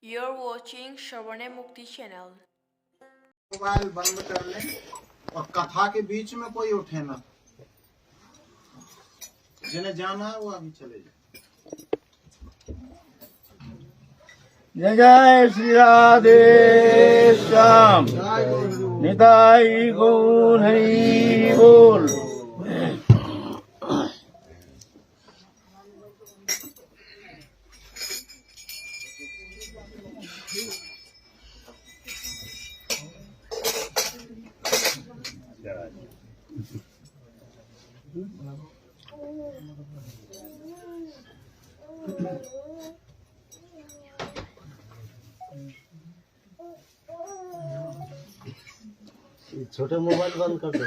You're watching Shravane Mukti channel. Mobile बंद कर लें और कथा के बीच में कोई उठे ना। जिन्हें जाना है वो अभी चले जाए। जय जय श्री राधे श्याम निताई गौर हरि बोल। छोटे मोबाइल बंद कर दो।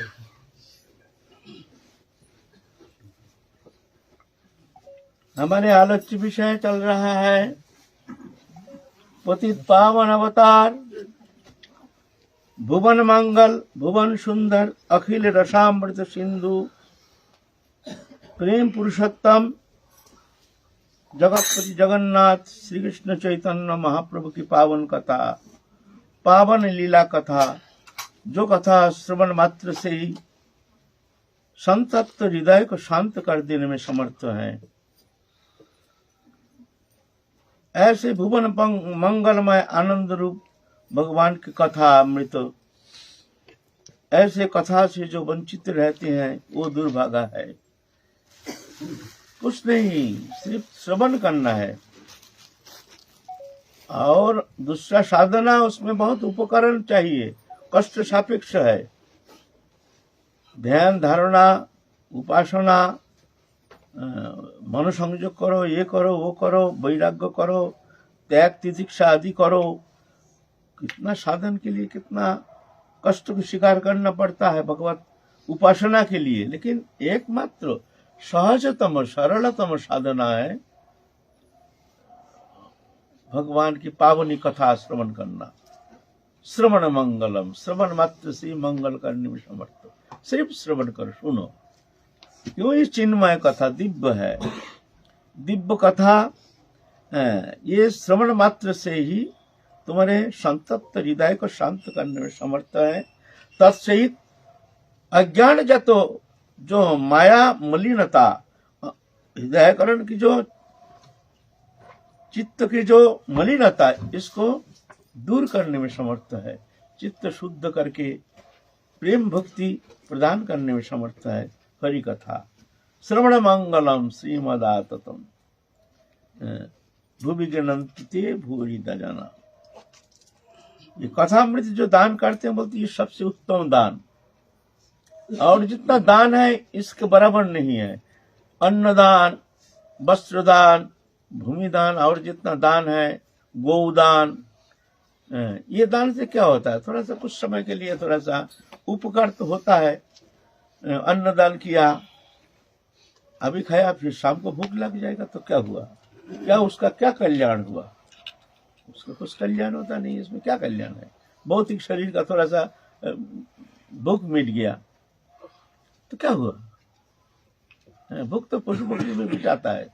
हमारे आलोच्य विषय चल रहा है पतित पावन अवतार, भुवन मंगल, भुवन सुंदर, अखिल रसामृत सिंधु, प्रेम पुरुषोत्तम जगतपति जगन्नाथ श्री कृष्ण चैतन्य महाप्रभु की पावन कथा, पावन लीला कथा, जो कथा श्रवण मात्र से ही संतप्त हृदय को शांत कर देने में समर्थ है। ऐसे भुवन मंगलमय आनंद रूप भगवान की कथा अमृत, ऐसे कथा से जो वंचित रहते हैं वो दुर्भागा है। कुछ नहीं, सिर्फ श्रवण करना है और दूसरा साधना, उसमें बहुत उपकरण चाहिए, कष्ट सापेक्ष है। ध्यान धारणा उपासना, मनोसंयोग करो, ये करो वो करो, वैराग्य करो, त्याग तितिक्षा आदि करो। कितना साधन के लिए कितना कष्ट को स्वीकार करना पड़ता है भगवत उपासना के लिए। लेकिन एकमात्र सहजतम सरलतम साधना है भगवान की पावनी कथा श्रवण करना। श्रवण मंगलम, श्रवण मात्र से मंगल करने में समर्थ। सिर्फ श्रवण कर, सुनो। क्यों? ये चिन्मय कथा दिव्य है, दिव्य कथा। ये श्रवण मात्र से ही तुम्हारे संतप्त हृदय को शांत करने में समर्थ है। तत्सहित अज्ञान जतो, जो माया मलिनता, हृदयकरण की जो चित्त की जो मलिनता, इसको दूर करने में समर्थ है। चित्त शुद्ध करके प्रेम भक्ति प्रदान करने में समर्थ है हरि कथा। श्रवण मंगलम श्रीमदाततम भूवि गणन्ति भूरि दजना। ये कथामृत जो दान करते हैं, बोलते ये सबसे उत्तम दान, और जितना दान है इसके बराबर नहीं है। अन्नदान, वस्त्रदान, भूमिदान, और जितना दान है गोदान, ये दान से क्या होता है? थोड़ा सा कुछ समय के लिए थोड़ा सा उपकार तो होता है। अन्नदान किया, अभी खाया, फिर शाम को भूख लग जाएगा तो क्या हुआ? क्या उसका क्या कल्याण हुआ? उसका कुछ कल्याण होता नहीं। इसमें क्या कल्याण है? भौतिक शरीर का थोड़ा सा भूख मिट गया तो क्या हुआ? भूख तो पशु पक्षी में मिटाता है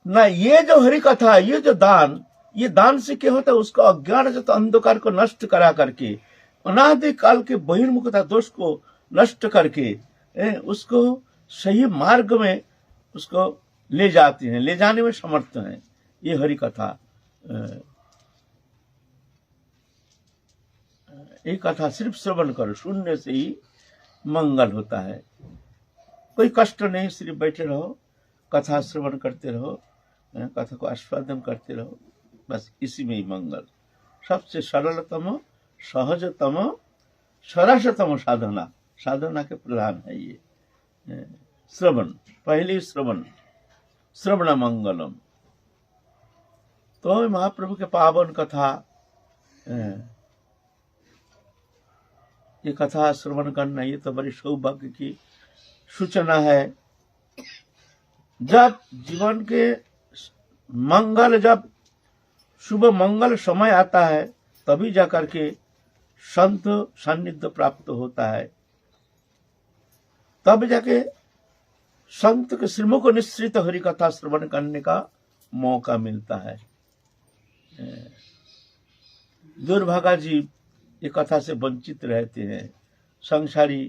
ना। ये जो हरि कथा, ये जो दान, ये दान से क्या होता है? उसका अज्ञान जो अंधकार को नष्ट करा करके, अनादि काल के बहिर्मुखता दोष को नष्ट करके उसको सही मार्ग में उसको ले जाते हैं, ले जाने में समर्थ हैं ये हरि कथा। ये कथा सिर्फ श्रवण करो, सुनने से ही मंगल होता है। कोई कष्ट नहीं, सिर्फ बैठे रहो, कथा श्रवण करते रहो, कथा को आस्वादन करते रहो, बस इसी में ही मंगल। सबसे सरलतम, सहजतम, सरसतम साधना, साधना के प्रधान है ये श्रवण। पहले श्रवण, श्रवण मंगलम। तो महाप्रभु के पावन कथा, ये कथा श्रवण करना, ये तो बड़ी सौभाग्य की सूचना है। जब जीवन के मंगल, जब शुभ मंगल समय आता है, तभी जाकर के संत सान्निध्य प्राप्त होता है। तब जाके संत के श्रीमुख निश्चित हरि कथा श्रवण करने का मौका मिलता है। दुर्भागा जीव ये कथा से वंचित रहते हैं, संसारी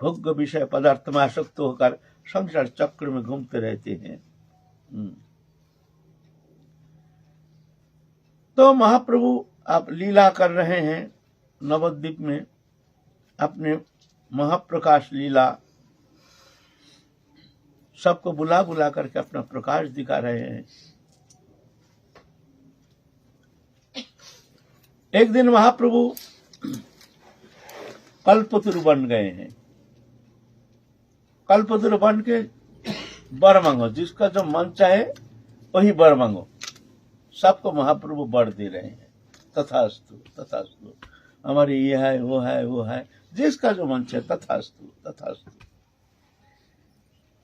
भोग्य विषय पदार्थ में आसक्त होकर संसार चक्र में घूमते रहते हैं। तो महाप्रभु आप लीला कर रहे हैं नवद्वीप में, अपने महाप्रकाश लीला सबको बुला बुला करके अपना प्रकाश दिखा रहे हैं। एक दिन महाप्रभु कल्पतरु बन गए हैं। कल्पतरु बन के वर मांगो, जिसका जो मन चाहे वही वर मांगो। सबको महाप्रभु वर दे रहे हैं। तथास्तु तथास्तु, हमारे ये है वो है वो है, जिसका जो मन चाहे तथास्तु तथास्तु।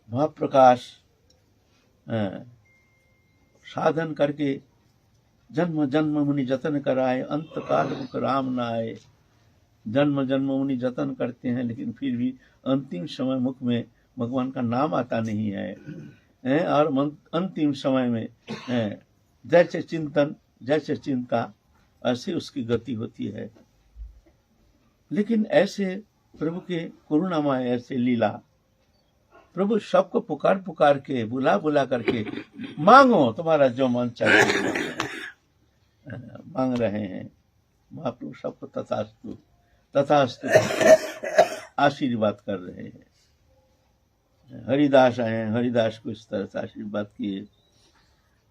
महाप्रकाश साधन करके जन्म जन्म मुनि जतन कराए, अंत काल मुख राम न आए। जन्म जन्म मुनि जतन करते हैं, लेकिन फिर भी अंतिम समय मुख में भगवान का नाम आता नहीं है। और अंतिम समय में जैसे चिंतन जैसे चिंता ऐसे उसकी गति होती है। लेकिन ऐसे प्रभु के करुणामय ऐसे लीला, प्रभु सबको पुकार पुकार के बुला बुला करके मांगो, तुम्हारा जो मन चाहे मांग रहे हैं। महाप्रभु सबको तथास्तु तथास्तु आशीर्वाद कर रहे हैं। हरिदास आए, हरिदास को इस तरह से आशीर्वाद किए,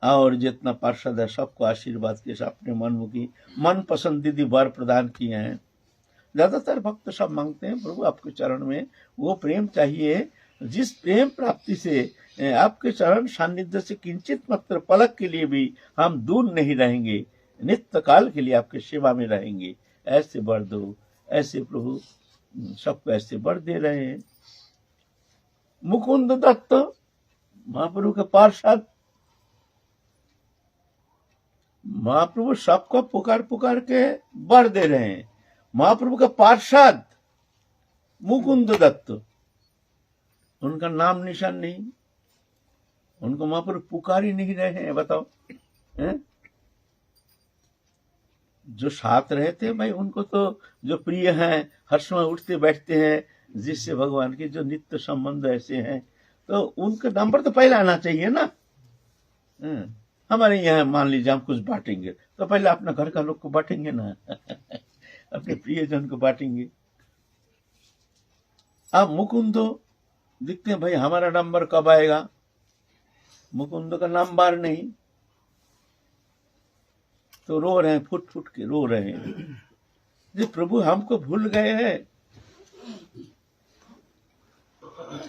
और जितना पार्षद है सबको आशीर्वाद किए, अपने मनमुखी मन पसंदीदा वर प्रदान किए हैं। ज्यादातर भक्त सब मांगते हैं प्रभु आपके चरण में वो प्रेम चाहिए जिस प्रेम प्राप्ति से आपके चरण सानिध्य से किंचित मात्र पलक के लिए भी हम दूर नहीं रहेंगे, नित्य काल के लिए आपके सेवा में रहेंगे। ऐसे वर दो। ऐसे प्रभु सबको ऐसे वर दे रहे हैं। मुकुंद दत्त महाप्रभु के पार्षद, महाप्रभु सबको पुकार पुकार के वर दे रहे हैं। महाप्रभु का पार्षद मुकुंद दत्त, उनका नाम निशान नहीं, उनको महाप्रभु पुकार ही नहीं रहे हैं। बताओ जो साथ रहते हैं भाई, उनको तो जो प्रिय हैं, हर समय उठते बैठते हैं, जिससे भगवान के जो नित्य संबंध ऐसे हैं, तो उनका नंबर तो पहले आना चाहिए ना। हमारे यहाँ मान लीजिए हम कुछ बांटेंगे तो पहले अपना घर का लोग को बांटेंगे ना अपने प्रियजन को बांटेंगे। अब मुकुंदो दिखते हैं भाई हमारा नंबर कब आएगा, मुकुंद का नंबर नहीं, तो रो रहे हैं, फुट फुट के रो रहे हैं। जी प्रभु हमको भूल गए हैं,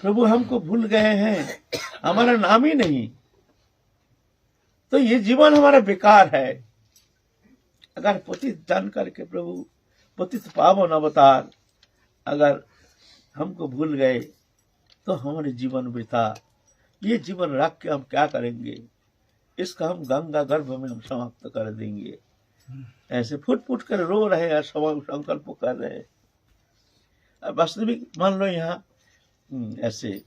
प्रभु हमको भूल गए हैं, हमारा नाम ही नहीं, तो ये जीवन हमारा बेकार है। अगर पतित जान करके प्रभु पतित पावन अवतार अगर हमको भूल गए तो हमारे जीवन वृथा। ये जीवन रख के हम क्या करेंगे, इसका हम गंगा गर्भ में हम समाप्त कर देंगे। ऐसे फुट फुट कर रो रहे हैं, संकल्प कर रहे हैं। अब वास्तविक मान लो यहाँ ऐसे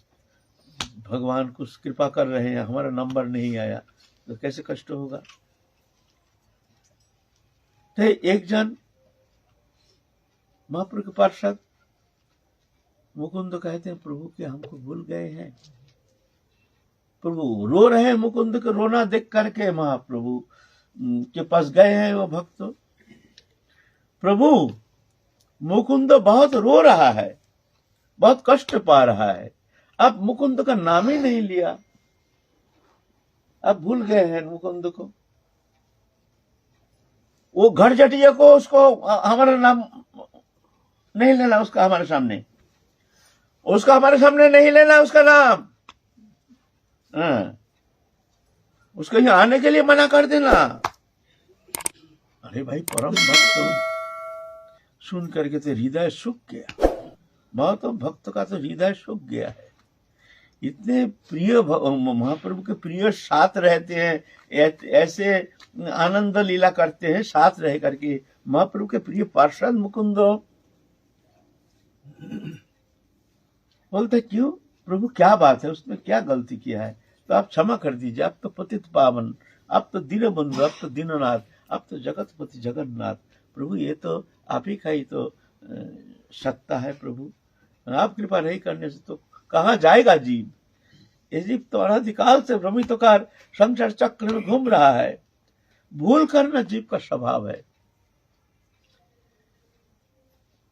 भगवान कुछ कृपा कर रहे हैं, हमारा नंबर नहीं आया तो कैसे कष्ट होगा। तो एक जन महाप्रभु के पार्षद मुकुंद कहते हैं प्रभु के हमको भूल गए हैं। प्रभु रो रहे हैं, मुकुंद को रोना देख करके महाप्रभु के पास गए हैं वो भक्त। प्रभु मुकुंद बहुत रो रहा है, बहुत कष्ट पा रहा है, अब मुकुंद का नाम ही नहीं लिया, अब भूल गए हैं मुकुंद को। वो घर जटिया को उसको हमारा नाम नहीं लेना, उसका हमारे सामने, उसका हमारे सामने नहीं लेना उसका नाम। उसको यहाँ आने के लिए मना कर देना। अरे भाई परम भक्त सुन करके तो हृदय सूख गया, बहुत भक्त का तो हृदय सूख गया है। इतने प्रिय महाप्रभु के प्रिय साथ रहते हैं, ऐसे आनंद लीला करते हैं साथ रह करके। महाप्रभु के प्रिय पार्षद मुकुंद बोलते क्यों प्रभु क्या बात है, उसमें क्या गलती किया है, तो आप क्षमा कर दीजिए। आप तो पतित पावन, आप तो दीनबंधु, आप तो दीननाथ, आप तो जगतपति जगन्नाथ। प्रभु ये तो आप ही का ही तो सत्ता है प्रभु। आप कृपा नहीं करने से तो कहाँ जाएगा जीव। ये जीव तो अनादिकाल से भ्रमित होकर संसार चक्र में घूम रहा है। भूल करना जीव का स्वभाव है।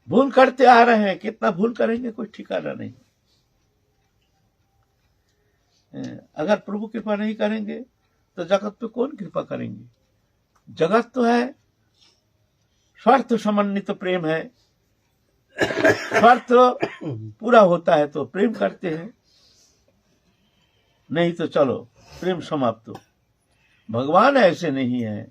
भूल करते आ रहे हैं, कितना भूल करेंगे कोई ठिकाना नहीं। अगर प्रभु कृपा नहीं करेंगे तो जगत पे कौन कृपा करेंगे। जगत तो है स्वार्थ समन्वित प्रेम है। स्वार्थ पूरा होता है तो प्रेम करते हैं, नहीं तो चलो प्रेम समाप्त हो। भगवान ऐसे नहीं है।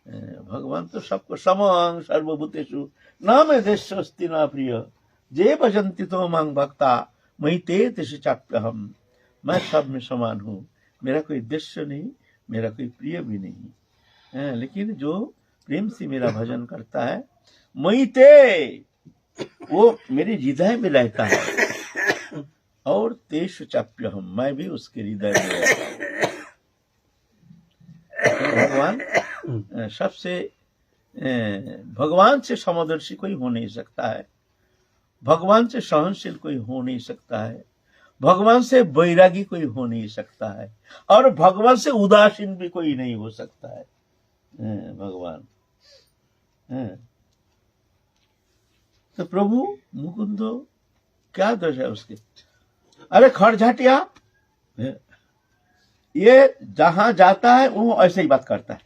भगवान तो सबको समं सर्वभूतेषु न मे देशस्ति न प्रिय जे भजन्ति तो मांग भक्ता मयि ते तेषु चाप्यहम्। मैं सब में समान हूँ, मेरा कोई देश्य नहीं, मेरा कोई प्रिय भी नहीं, लेकिन जो प्रेम से मेरा भजन करता है मयि ते, वो मेरे हृदय में रहता है, और तेषु चाप्यहम्, मैं भी उसके हृदय में रहता हूँ। तो भगवान सबसे, भगवान से समदर्शी कोई हो नहीं सकता है, भगवान से सहनशील कोई हो नहीं सकता है, भगवान से बैरागी कोई हो नहीं सकता है, और भगवान से उदासीन भी कोई नहीं हो सकता है। भगवान तो प्रभु मुकुंदो क्या दोष है उसके। अरे खड़झाटिया, ये जहां जाता है वो ऐसे ही बात करता है।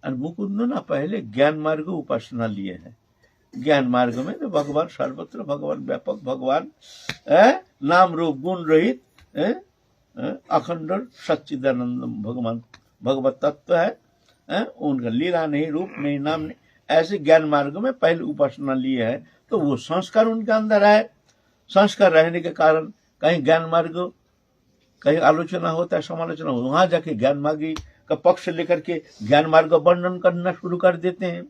और मुकुंदो ना पहले ज्ञान मार्ग उपासना लिए हैं। ज्ञान मार्ग में तो भगवान सर्वत्र, भगवान व्यापक, भगवान नाम रूप गुण रहित अखंड सच्चिदानंद भगवान भगवत तत्व है। उनका लीला नहीं, रूप नहीं, नाम नहीं, ऐसे ज्ञान मार्ग में पहले उपासना लिए है। तो वो संस्कार उनके अंदर है। संस्कार रहने के कारण कहीं ज्ञान मार्ग, कहीं आलोचना होता है, समालोचना होता है, वहां जाके ज्ञान मार्गी का पक्ष लेकर के ज्ञान मार्ग वर्णन करना शुरू कर देते हैं।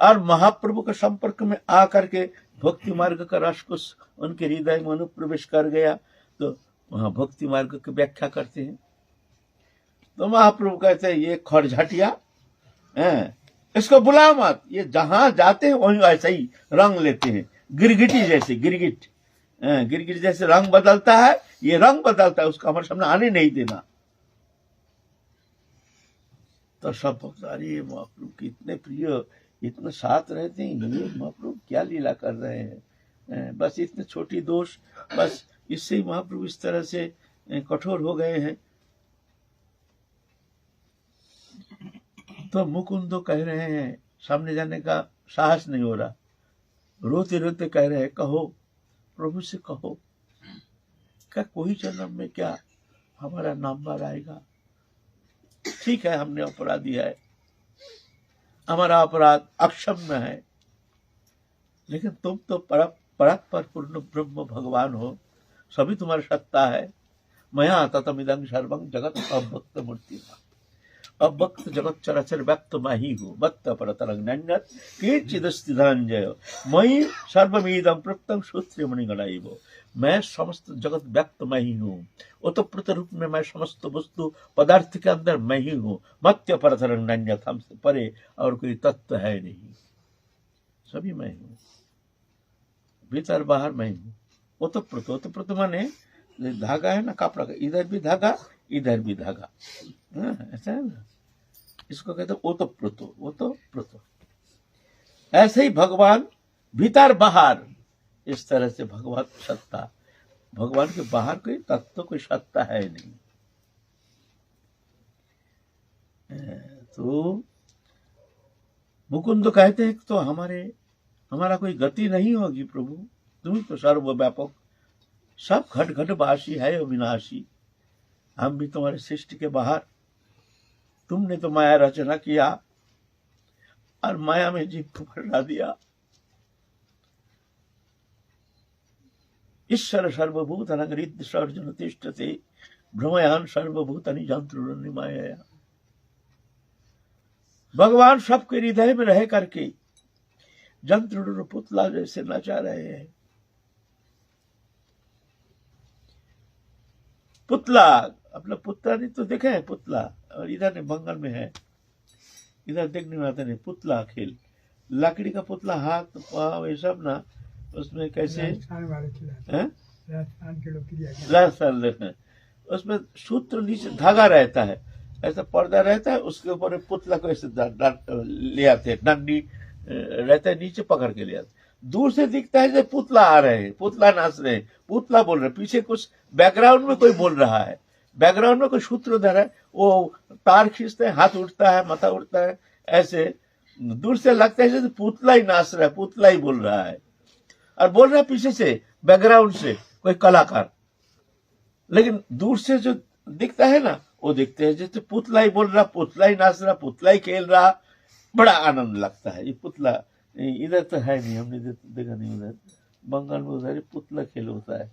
और महाप्रभु के संपर्क में आकर के भक्ति मार्ग का रस को उनके हृदय में अनुप्रवेश कर गया, तो वहां भक्ति मार्ग की व्याख्या करते हैं। तो महाप्रभु कहते हैं ये खड़झाटिया, इसको बुला मत, ये जहां जाते हैं वहीं ऐसा ही रंग लेते हैं। गिरगिटी जैसे, गिरगिट जैसे रंग बदलता है, ये रंग बदलता है, उसका हमारे सामने आने नहीं देना। तो सब भक्त अरे महाप्रभु के इतने प्रिय, इतने साथ रहते हैं, ये महाप्रभु क्या लीला कर रहे हैं। बस इतने छोटी दोष, बस इससे ही महाप्रभु इस तरह से कठोर हो गए हैं। तो मुकुंदो कह रहे हैं, सामने जाने का साहस नहीं हो रहा, रोते रोते कह रहे हैं कहो प्रभु से कहो, क्या कोई जन्म में क्या हमारा नंबर आएगा। ठीक है, हमने अपराधी है, हमारा अपराध अक्षम्य है, लेकिन तुम तो परात्पर पूर्ण ब्रह्म भगवान हो, सभी तुम्हारी सत्ता है। मया ततमिदं सर्वं जगत अभक्त मूर्ति, अभक्त जगत चराचर व्यक्त मैं ही हूँ, भक्त परतरंग नन्यत कीर्चिदस्ति धनंजय मयि सर्वमिदं प्रत्यं सूत्रे मणिगणाइव। मैं समस्त जगत व्यक्त मैं ही हूँ, ओतप्रोत रूप में मैं समस्त वस्तु पदार्थ के अंदर मैं ही हूँ। मत्य परतरंग नन्यत, हमसे परे और कोई तत्व है नहीं, सभी मैं हूँ, भीतर बाहर मैं हूँ। ओतप्रोत, ओतप्रोत माने धागा है ना कपड़ा का, इधर भी धागा इधर भी धागा, ऐसा है ना, इसको कहते हैं ओतप्रोत, ओतप्रोत। ऐसे ही भगवान भीतर बाहर, इस तरह से भगवान सत्ता, भगवान के बाहर कोई तत्व, कोई सत्ता है नहीं। तो मुकुंद कहते हैं तो हमारा कोई गति नहीं होगी प्रभु, तुम तो सर्वव्यापक, सब घट घट वासी है अविनाशी, हम भी तुम्हारे सृष्टि के बाहर। तुमने तो माया रचना किया और माया में जीव को फंसा दिया। ईश्वर सर्वभूत अनगरित सर्जन तिष्ठते भ्रमयान सर्वभूतानि जंतुरन्नि माया। भगवान सबके हृदय में रह करके जंतुर पुतला जैसे नचा रहे हैं। पुतला, अपना पुतला नहीं तो देखे है पुतला, और इधर नहीं बंगाल में है, इधर देखने में आता नहीं, पुतला खेल, लकड़ी का पुतला, हाथ पाँव ये सब ना, उसमें कैसे राजस्थान देखें, उसमें सूत्र नीचे धागा रहता है, ऐसा पर्दा रहता है, उसके ऊपर पुतला को ऐसे ले आते हैं, डंडी रहता है नीचे पकड़ के ले आते, दूर से दिखता है जैसे पुतला आ रहे हैं, पुतला नाच रहे हैं, पुतला बोल रहे हैं, पीछे कुछ बैकग्राउंड में कोई बोल रहा है, बैकग्राउंड में कोई सूत्रधार है, वो तार खींचते हैं, हाथ उठता है, माथा उठता है, ऐसे दूर से लगता है जैसे पुतला ही नाच रहा है, पुतला ही बोल रहा है, और बोल रहा है पीछे से बैकग्राउंड से कोई कलाकार, लेकिन दूर से जो दिखता है ना, वो दिखते हैं जैसे पुतला ही बोल रहा, पुतला ही नाच रहा, पुतला ही खेल रहा, बड़ा आनंद लगता है। ये पुतला इधर तो है नहीं, हमने देखा नहीं, उधर बंगाल में उधर पुतला खेल होता है।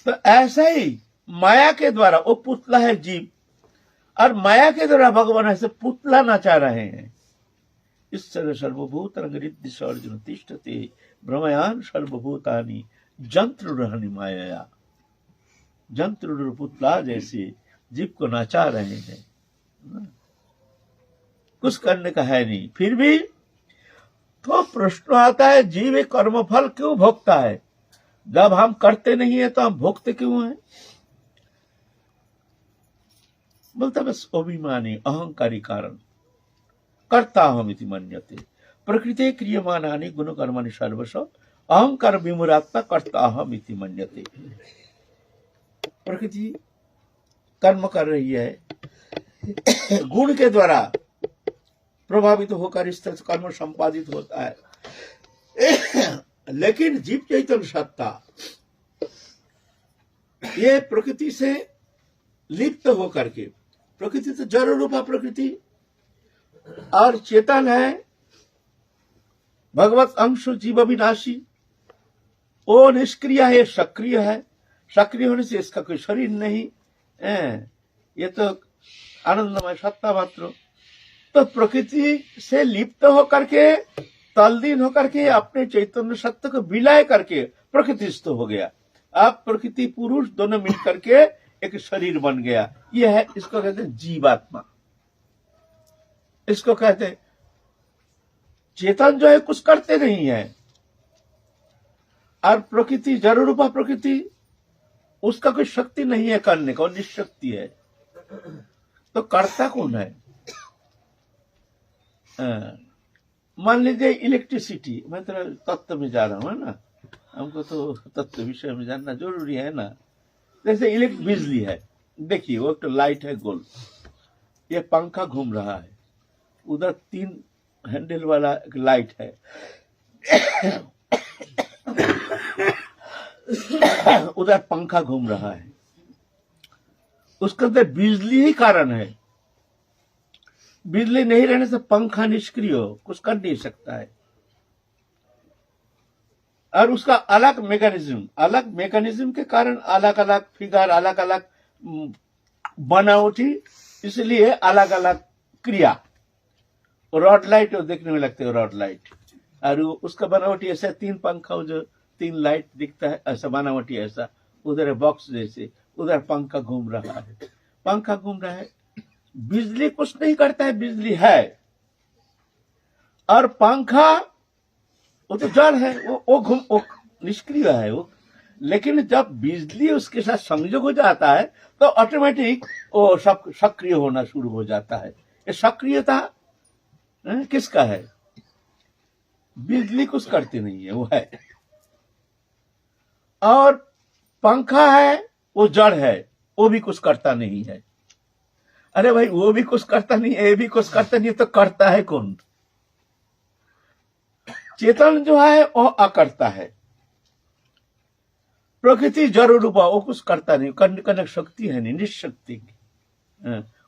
तो ऐसा ही माया के द्वारा, वो पुतला है जीव, और माया के द्वारा भगवान ऐसे पुतला नचा रहे हैं। इस तरह सर्वभूत रिद्धि सर्जन तिष्ठते भ्रमयान सर्वभूतानि जंत्र रहनी माया, जंत्र पुतला जैसे जीव को नचा रहे हैं, कुछ करने का है नहीं। फिर भी तो प्रश्न आता है, जीव एक कर्मफल क्यों भोगता है? जब हम करते नहीं है तो हम भोगते क्यों हैं? बोलता बस अभिमानी अहंकारी कारण, कर्ता हम इति मन्यते, प्रकृति क्रियमानानि गुण कर्माणि सर्वश अहंकार विमुरात्मा कर्ता हम इति मन्यते। प्रकृति कर्म कर रही है, गुण के द्वारा प्रभावित होकर इस तरह से कर्म संपादित होता है, लेकिन जीव चैतन्य सत्ता ये प्रकृति से लिप्त होकर के, प्रकृति तो जड़ रूपा प्रकृति और चेतन है, भगवत अंश जीव अविनाशी, वो निष्क्रिय है, सक्रिय है, सक्रिय होने से इसका कोई शरीर नहीं, ये तो आनंदमय सत्ता मात्र। तो प्रकृति से लिप्त होकर के, तल्लीन होकर के, अपने चैतन्य सत्य को विलय करके प्रकृतिस्थ हो गया। अब प्रकृति पुरुष दोनों मिल करके एक शरीर बन गया। यह है, इसको कहते हैं जीवात्मा, इसको कहते हैं। चेतन जो है कुछ करते नहीं है, और प्रकृति जड़ रूपा प्रकृति, उसका कोई शक्ति नहीं है करने का, निशक्ति है। तो करता कौन है? मान लीजिए इलेक्ट्रिसिटी, मैं तो तत्व में जा रहा हूं, है ना, हमको तो तत्व विषय में जानना जरूरी है ना। जैसे बिजली है, देखिए वो तो लाइट है गोल, ये पंखा घूम रहा है, उधर 3 हैंडल वाला एक लाइट है, उधर पंखा घूम रहा है, उसके अंदर बिजली ही कारण है। बिजली नहीं रहने से पंखा निष्क्रिय हो, कुछ कर नहीं सकता है। और उसका अलग मैकेनिज्म के कारण अलग अलग फिगर, अलग अलग बनावटी, इसलिए अलग अलग क्रिया। रॉड लाइट देखने में लगते है रॉड लाइट, और उसका बनावटी ऐसा 3 पंखा, जो 3 लाइट दिखता है ऐसा बनावटी, ऐसा उधर बॉक्स जैसे, उधर पंखा घूम रहा है, पंखा घूम रहा है। बिजली कुछ नहीं करता है, बिजली है, और पंखा वो तो जड़ है, वो निष्क्रिय है वो। लेकिन जब बिजली उसके साथ संयोग हो जाता है तो ऑटोमेटिक वो सब सक्रिय होना शुरू हो जाता है। ये सक्रियता किसका है? बिजली कुछ करती नहीं है, वो है। और पंखा है, वो जड़ है, वो भी कुछ करता नहीं है। अरे भाई, वो भी कुछ करता नहीं है, ये भी कुछ करता नहीं है, तो करता है कौन? चेतन जो है वो अकर्ता है, प्रकृति जड़ रूपा, वो कुछ करता नहीं, करने शक्ति है नहीं, निशक्ति।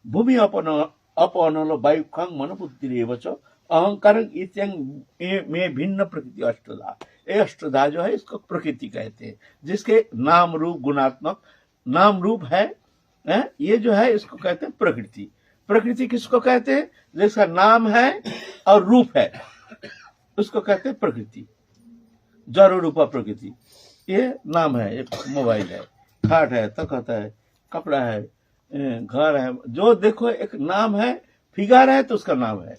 भूमि अपनलो वायु खंग मन बुद्धि रेव च अहंकार में भिन्न प्रकृति अष्टधा। ये अष्टधा जो है इसको प्रकृति कहते हैं, जिसके नाम रूप गुणात्मक नाम रूप है, ये जो है इसको कहते हैं प्रकृति। प्रकृति किसको कहते हैं? जिसका नाम है और रूप है, उसको कहते हैं प्रकृति, जड़ रूपा प्रकृति। ये नाम है, ये मोबाइल है, खाट है, तखत है, कपड़ा है, घर है, जो देखो एक नाम है, फिगर है तो उसका नाम है,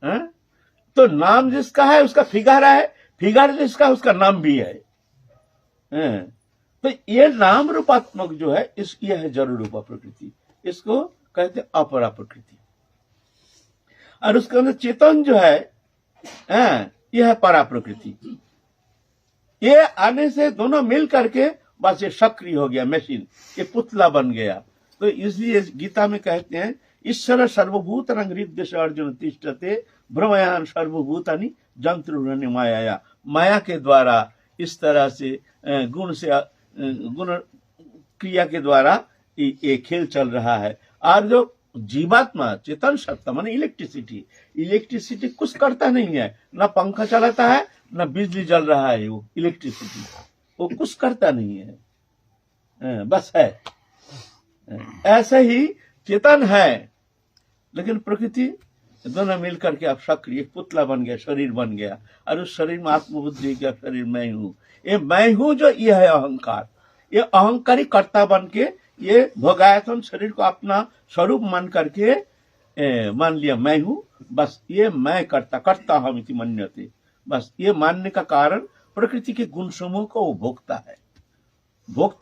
हैं? तो नाम जिसका है उसका फिगर है, फिगर जिसका उसका नाम भी है, हैं? तो ये नाम रूपात्मक जो है ये है जड़ रूपा प्रकृति, इसको कहते हैं अपरा प्रकृति। और उसके अंदर चेतन जो है यह है परा प्रकृति। ये आने से दोनों मिल करके बस ये सक्रिय हो गया मशीन, ये पुतला बन गया। तो इसलिए गीता में कहते हैं ईश्वर सर्वभूत हृदय से अर्जुन तिष्ठते ब्रह्मयान सर्वभूतानि जंतुरनि माया। माया के द्वारा इस तरह से गुण क्रिया के द्वारा ये खेल चल रहा है। और जो जीवात्मा चेतन सत्ता माने इलेक्ट्रिसिटी कुछ करता नहीं है, ना पंखा चलाता है, ना बिजली जल रहा है, वो इलेक्ट्रिसिटी वो कुछ करता नहीं है, बस है। ऐसे ही चेतन है, लेकिन प्रकृति दोनों मिलकर के आप सक्रिय एक पुतला बन गया, शरीर बन गया, और उस शरीर में आत्मबुद्धि का शरीर मैं हूँ, ये मैं हूँ जो ये है अहंकार, ये अहंकारी कर्ता बन के ये भोगायतन शरीर को अपना स्वरूप मान करके मान लिया मैं हूं, बस ये मैं करता हम इति मन्यते। बस ये मानने का कारण प्रकृति के गुण समूह को वो भोगता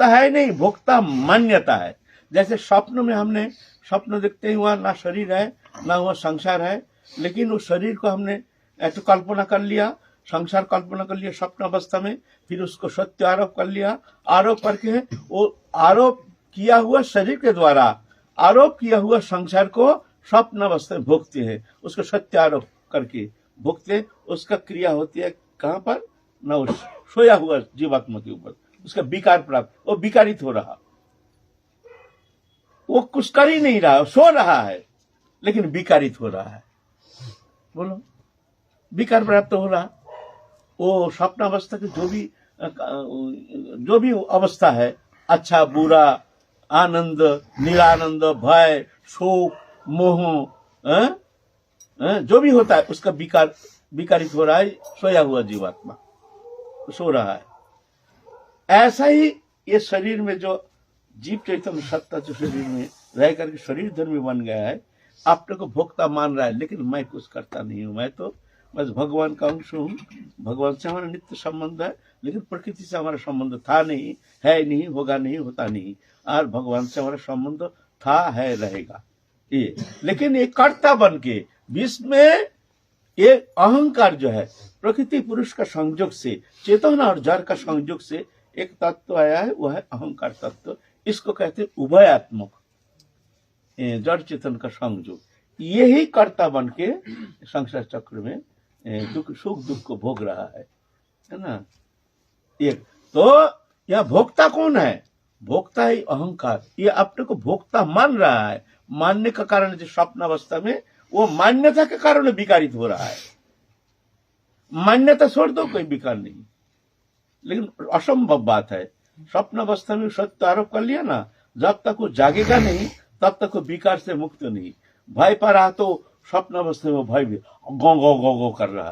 है नहीं, भोगता मान्यता है। जैसे स्वप्न में हमने स्वप्न देखते ही हुआ ना शरीर है ना हुआ संसार है, लेकिन उस शरीर को हमने ऐसे कल्पना कर लिया, संसार कल्पना कर लिया स्वप्न अवस्था में, फिर उसको सत्य आरोप कर लिया, आरोप करके वो आरोप किया हुआ शरीर के द्वारा आरोप किया हुआ संसार को स्वप्न अवस्था में भोगते हैं, उसको सत्य आरोप करके भोगते, उसका क्रिया होती है कहां पर, न उस सोया हुआ जीवात्मा के ऊपर, उसका विकार प्राप्त, वो विकारित हो रहा, वो कुछ कर ही नहीं रहा, सो रहा है लेकिन विकारित हो रहा है। बोलो विकार प्राप्त हो रहा, वो स्वप्न अवस्था के जो भी अवस्था है, अच्छा बुरा, आनंद निरानंद, भय शोक मोह जो भी होता है उसका विकारित हो रहा है, सोया हुआ जीवात्मा सो रहा है। ऐसा ही ये शरीर में जो जीव चैतन्य सत्ता जो शरीर में रह करके शरीर धर्मी बन गया है, अपने को भोक्ता मान रहा है, लेकिन मैं कुछ करता नहीं हूं, मैं तो बस भगवान का अंश हूं, भगवान से हमारा नित्य संबंध है, लेकिन प्रकृति से हमारा संबंध था नहीं, है नहीं, होगा नहीं, होता नहीं, और भगवान से हमारा संबंध था, है, रहेगा ये। लेकिन ये कर्ता बन के बीच में ये अहंकार जो है प्रकृति पुरुष का संयोग से, चेतन और जड़ का संयोग से एक तत्व आया है, वह है अहंकार तत्व। इसको कहते हैं उभयात्मक, जड़ चेतन का संयोग। यही कर्ता बन के संसार चक्र में सुख दुख को भोग रहा है ना। एक तो यह भोक्ता कौन है, भोक्ता ही अहंकार, ये अपने को भोक्ता मान रहा है। मानने का कारण जो स्वप्न अवस्था में वो मान्यता के कारण विकारित हो रहा है, मान्यता छोड़ दो कोई विकार नहीं, लेकिन असंभव बात है। स्वप्न अवस्था में सत्य आरोप कर लिया ना, जब तक वो जागेगा नहीं तब तक वो विकार से मुक्त नहीं। भय पा रहा तो स्वप्न अवस्था में भय भी गो गो गो गो कर रहा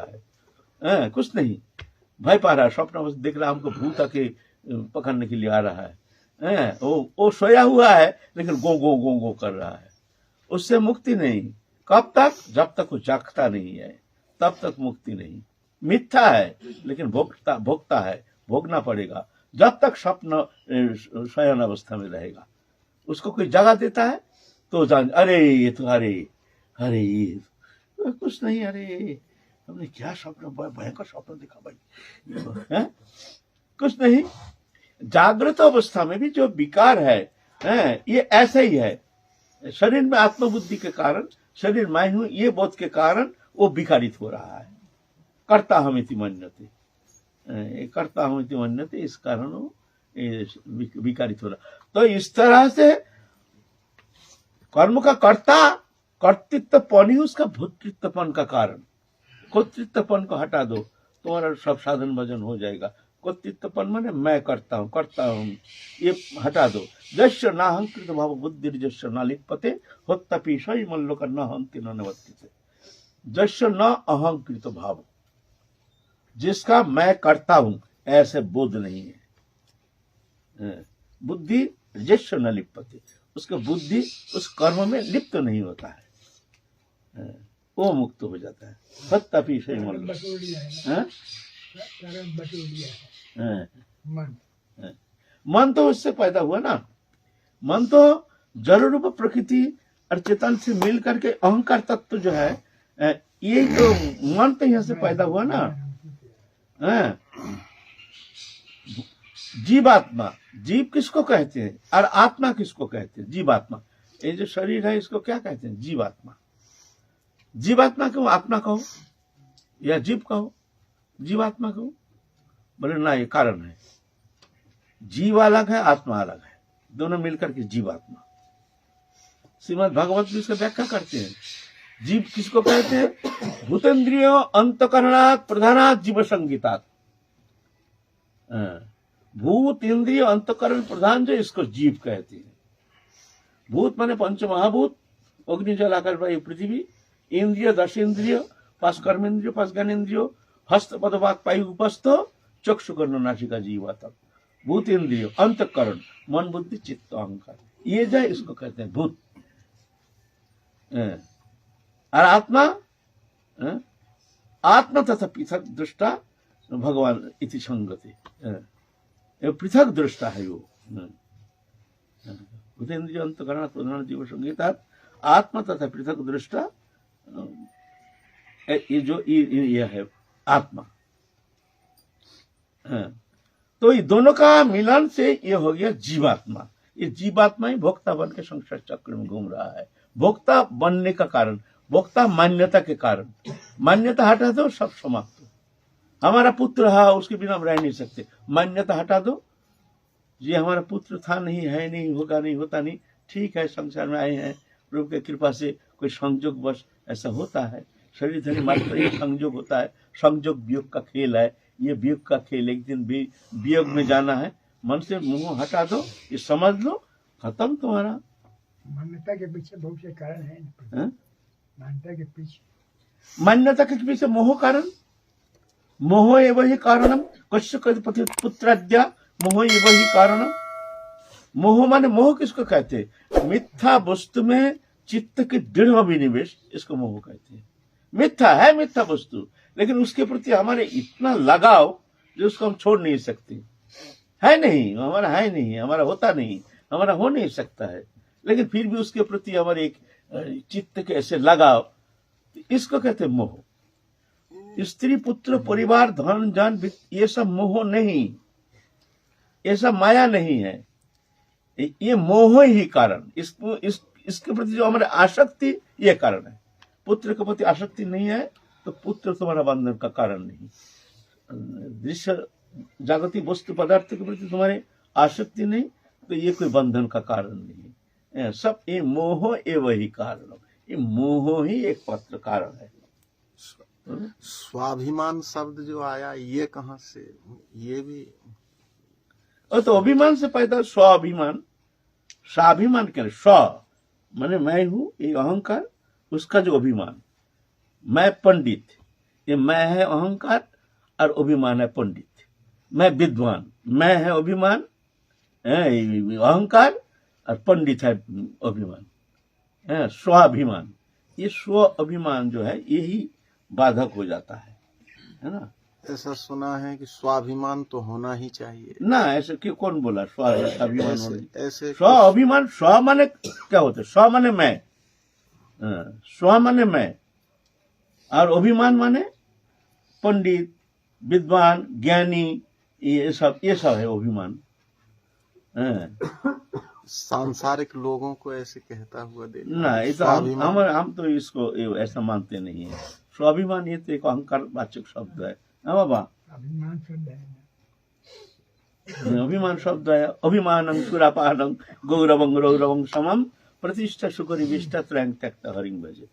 है, कुछ नहीं, भय पा रहा है, स्वप्न अवस्था देख रहा हमको भूत आके पकड़ने के लिए आ रहा है, वो सोया हुआ है लेकिन गो गो गो गो कर रहा है, उससे मुक्ति नहीं। कब तक, जब तक वो जागता नहीं है तब तक मुक्ति नहीं। मिथ्या है लेकिन भोगता है, भोगना पड़ेगा जब तक स्वप्न शयन अवस्था में रहेगा। उसको कोई जगा देता है तो जान, अरे ये तो अरे ये कुछ नहीं, अरे हमने क्या स्वप्न, भयंकर स्वप्न देखा भाई, है कुछ नहीं। जागृत अवस्था में भी जो विकार है ये ऐसे ही है, शरीर में आत्मबुद्धि के कारण, शरीर मैं हूं ये बोध के कारण वो विकारित हो रहा है। कर्ता हम इति मन्यते, कर्ता हम इति मन्यते, इस कारण वो विकारित हो रहा। तो इस तरह से कर्म का कर्ता कर्तृत्वपन ही उसका भोक्तृत्वपन का कारण। कर्तृत्वपन को हटा दो, तुम्हारा सब साधन भजन हो जाएगा। कर्तृत्वपन माने मैं करता हूं, ये हटा दो। जस्य नाहंकृत भाव बुद्धि जस्य न लिप्यते होत्तपि सही मल्लोक न हंति न निवर्तिते। जस्य न अहंकृत भाव, जिसका मैं करता हूं ऐसे बोध नहीं है, बुद्धि रजस्व न लिप्यते, उसका बुद्धि उस कर्म में लिप्त नहीं होता है, वो मुक्त हो जाता है। सत्तापी सही मन तो उससे पैदा हुआ ना, मन तो जड़ रूप प्रकृति और चेतन से मिल करके अहंकार तत्व जो है, ये तो मन तो यहाँ से पैदा हुआ ना। जीवात्मा, जीव किसको कहते हैं और आत्मा किसको कहते हैं? जीवात्मा, ये जो शरीर है इसको क्या कहते हैं? जीवात्मा। जीवात्मा कहो, आत्मा कहो या जीव कहो, जीवात्मा कहो। बोले ना, ये कारण है, जीव अलग है आत्मा अलग है, दोनों मिलकर के जीवात्मा। श्रीमद् भागवत भी इसका व्याख्या करते हैं। जीव किसको कहते हैं? भूतेन्द्रियो अंतकरणात् प्रधानात् जीव संगीतात्। भूत इंद्रिय अंतकरण प्रधान जो, इसको जीव कहते हैं। भूत माने पंच महाभूत, अग्नि जल आकाश वायु पृथ्वी। इंद्रिय 10 इंद्रिय, 5 कर्मेंद्रिय, 5 ज्ञानेन्द्रिय, हस्त पद वाक पायु उपस्थ, चक्षु कर्ण नासिका जीवा तक। भूत इंद्रिय, अंतकरण, मन बुद्धि चित्त अहंकार, ये जाए इसको कहते हैं भूत। और आत्मा, आत्मा तथा पृथक दृष्टा भगवान इति संगति, पृथक दृष्टा है वो। भूतेन्द्रिय अंतकरण प्रधान जीव संगीतात् आत्मा तथा पृथक दृष्टा, ये जो ये है आत्मा। तो ये दोनों का मिलन से ये हो गया जीवात्मा। ये जीवात्मा ही भोक्ता बन के संसार चक्र में घूम रहा है। भोक्ता बनने का कारण, भोक्ता मान्यता के कारण। मान्यता हटा दो, सब समाप्त। हमारा पुत्र है, उसके बिना हम रह नहीं सकते। मान्यता हटा दो, ये हमारा पुत्र था नहीं, है नहीं, होगा नहीं, होता नहीं, ठीक है, संसार में आए हैं, प्रभु की कृपा से कोई संजोग बस ऐसा होता है। शरीर धनी मात्र एक संजोग होता है, संजोग वियोग का खेल है। ये वियोग का खेल, एक दिन वियोग में जाना है। मन से मुंह हटा दो, ये समझ लो, खत्म तुम्हारा। मान्यता के पीछे बहुत से कारण है। मान्यता के पीछे मोह कारण। मोह एव ही कारणम, कस्य पुत्राद्या मोह एव ही कारणम। मोह माने, मोह किसको कहते हैं? मिथ्या वस्तु में चित्त की दृढ़ अभिनिवेश, इसको मोह कहते हैं। मिथ्या है, मिथ्या वस्तु, लेकिन उसके प्रति हमारे इतना लगाव जो उसको हम छोड़ नहीं सकते। है नहीं, हमारा है नहीं, हमारा होता नहीं, हमारा हो नहीं सकता है, लेकिन फिर भी उसके प्रति हमारे एक चित्त के ऐसे लगाव, इसको कहते हैं मोह। स्त्री पुत्र परिवार धन जन ये सब मोह नहीं, ये सब माया नहीं है, ये मोह ही कारण। इसके प्रति जो हमारे आसक्ति, ये कारण है। पुत्र के प्रति आसक्ति नहीं है तो पुत्र तुम्हारा बंधन का कारण नहीं। दृश्य जागतिक वस्तु पदार्थ के प्रति तुम्हारे आसक्ति नहीं तो ये कोई बंधन का कारण नहीं है। सब ये मोह ए वही कारण, ये मोह ही एक पत्र कारण है। स्वाभिमान शब्द जो आया, ये कहाँ से? ये भी तो अभिमान से पैदा। स्वाभिमान, स्वाभिमान क्या? स्व माने मैं हूं, ये अहंकार, उसका जो अभिमान। मैं पंडित, ये मैं है अहंकार और अभिमान है पंडित। मैं विद्वान, मैं है अभिमान, अहंकार, और पंडित है अभिमान, स्वाभिमान। ये स्व अभिमान जो है यही बाधक हो जाता है ना। ऐसा सुना है कि स्वाभिमान तो होना ही चाहिए ना। ऐसे क्यों, कौन बोला स्वाभिमान होना? ऐसे स्व अभिमान, स्व माने क्या होता है? स्व माने मैं, स्व माने मैं, और अभिमान माने पंडित, विद्वान, ज्ञानी, ये सब है अभिमान। सांसारिक लोगों को ऐसे कहता हुआ देखा ना, ऐसा हम तो इसको ऐसा मानते नहीं है। स्वाभिमान ये तो एक अहंकार वाचक शब्द है ना बाबा। अभिमान शब्द है, अभिमान शब्द है। अभिमानं सुरापानं गौरवं रौरवं समम प्रतिष्ठा सुकरी विष्ठा त्रयं त्यक्ता हरिं भजे।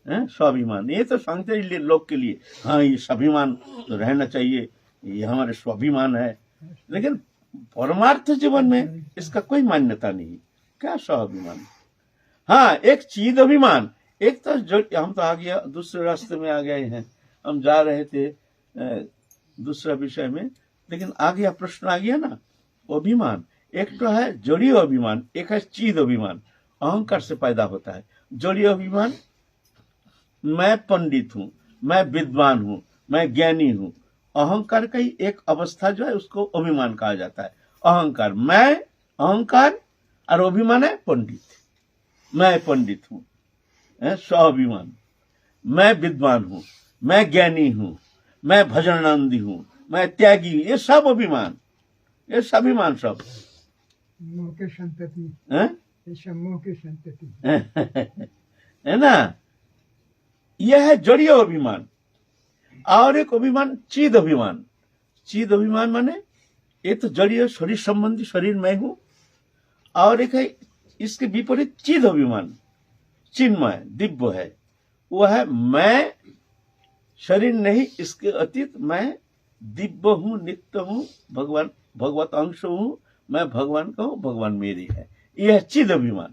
स्वाभिमान ये तो सांसारिक लोग के लिए, हाँ, ये स्वाभिमान तो रहना चाहिए, ये हमारे स्वाभिमान है, लेकिन परमार्थ जीवन में इसका कोई मान्यता नहीं। क्या स्वाभिमान? हाँ, एक चीज अभिमान, एक तो जो हम तो आ गया दूसरे रास्ते में आ गए हैं। हम जा रहे थे दूसरा विषय में, लेकिन आ गया, प्रश्न आ गया ना, अभिमान एक तो है जड़ीय अभिमान, एक है चीद अभिमान। अहंकार से पैदा होता है जड़ीय अभिमान, मैं पंडित हूं, मैं विद्वान हूं, मैं ज्ञानी हूं। अहंकार का ही एक अवस्था जो है उसको अभिमान कहा जाता है। अहंकार, मैं अहंकार, और अभिमान है पंडित, मैं पंडित हूं, स्वाभिमान। मैं विद्वान हूं, मैं ज्ञानी हूं, मैं भजनानंदी हूं, मैं त्यागी, ये सब अभिमान, ये स्वाभिमान सब मोह के संतति, हैं? ये सब मोह की संतति। है ना। यह है जड़ीय अभिमान। और एक अभिमान चीद अभिमान। चीद अभिमान माने ये तो जड़ीय शरीर संबंधी, शरीर मैं हूं। और एक है इसके विपरीत चीद अभिमान, चिन्मय दिव्य है। वो है मैं शरीर नहीं, इसके अतीत मैं दिव्य हूं, नित्य हूं, भगवान भगवत अंश हूं, मैं भगवान का हूं, भगवान मेरी है। यह चिद अभिमान।